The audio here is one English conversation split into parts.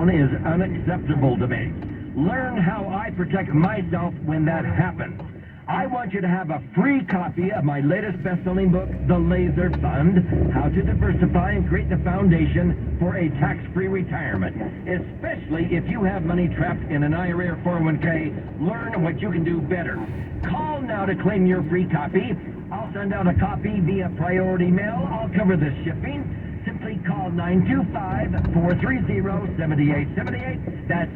is unacceptable to me. Learn how I protect myself when that happens. I want you to have a free copy of my latest best-selling book, The Laser Fund, How to Diversify and Create the Foundation for a Tax-Free Retirement. Especially if you have money trapped in an IRA or 401k, learn what you can do better. Call now to claim your free copy. I'll send out a copy via priority mail. I'll cover the shipping. Simply call 925-430-7878. That's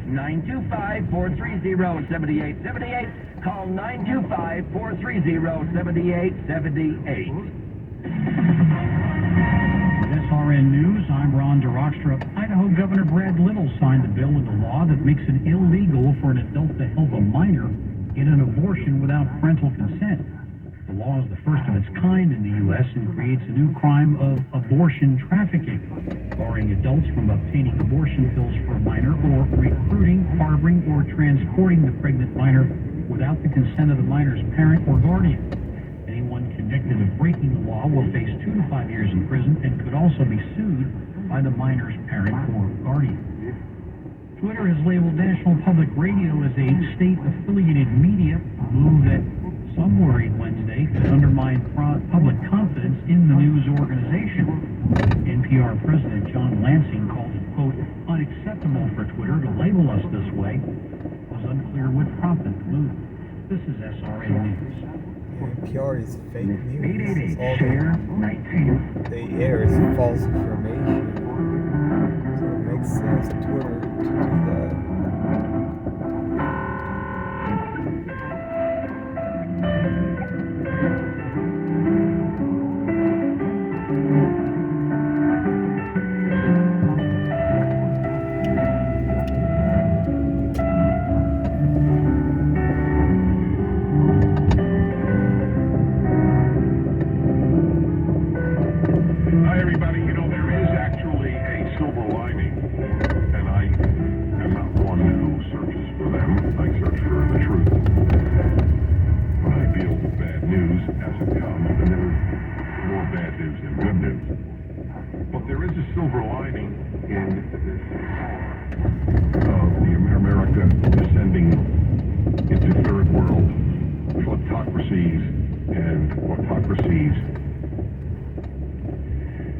925-430-7878. Call 925-430-7878. SRN News, I'm Ron DeRockstra. Idaho Governor Brad Little signed the bill into law that makes it illegal for an adult to help a minor get an abortion without parental consent. The law is the first of its kind in the U.S. and creates a new crime of abortion trafficking, barring adults from obtaining abortion pills for a minor or recruiting, harboring, or transporting the pregnant minor without the consent of the minor's parent or guardian. Anyone convicted of breaking the law will face 2 to 5 years in prison and could also be sued by the minor's parent or guardian. Twitter has labeled National Public Radio as a state-affiliated media, a move that some worried Wednesday could undermine public confidence in the news organization. NPR President John Lansing called it, quote, unacceptable for Twitter to label us this way. It was unclear what prompted the move. This is SRN News. NPR is fake news. 888 share 19. They air is false information. So it makes sense to Twitter to do that.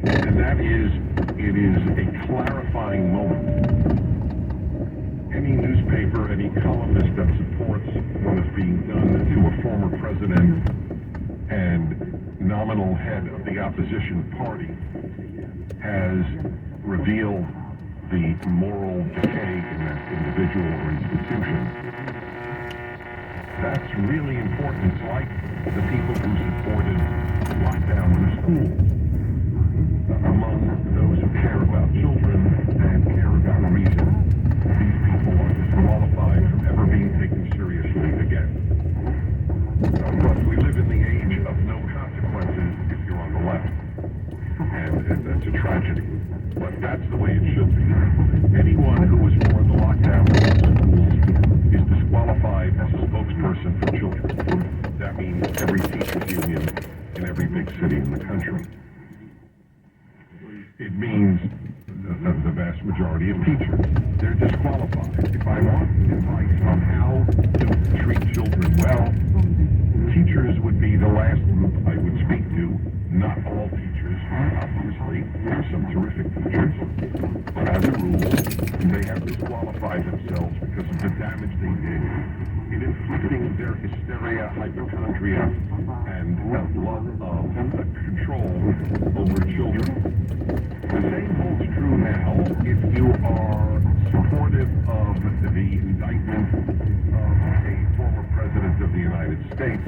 And that is, it is a clarifying moment. Any newspaper, any columnist that supports what is being done to a former president and nominal head of the opposition party has revealed the moral decay in that individual or institution. That's really important. It's like the people who supported lockdown in the schools. Among those who care about children and care about reason, these people are disqualified from ever being taken seriously again. But we live in the age of no consequences if you're on the left. And that's a tragedy. But that's the way it should be. Anyone who is for the lockdown of schools is disqualified as a spokesperson for children. That means every teachers union in every big city in the country. It means the vast majority of teachers. They're disqualified. If I want advice on how to treat children well, teachers would be the last group I would speak to. Not all teachers, obviously. There are some terrific teachers. But as a rule, they have disqualified themselves because of the damage they did in inflicting their hysteria, hypochondria, and love of control over children. The same holds true now if you are supportive of the indictment of a former president of the United States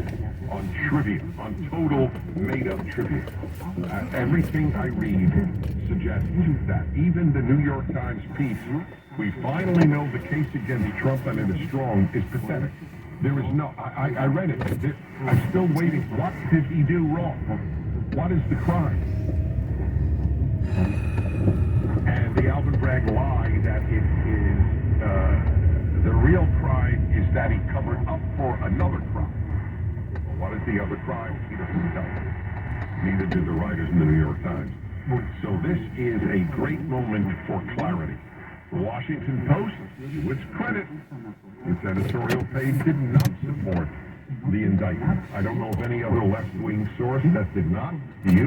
on trivia, on total made-up trivia. Everything I read suggests that. Even the New York Times piece, we finally know the case against Trump and it is strong, is pathetic. There is no, I read it. I'm still waiting. What did he do wrong? What is the crime? And the Alvin Bragg lie that it is, the real crime is that he covered up for another crime. Well, what is the other crime? He doesn't tell us. Neither did the writers in the New York Times. So this is a great moment for clarity. The Washington Post, to its credit, its editorial page did not support the indictment. I don't know of any other left-wing source that did not. Do you?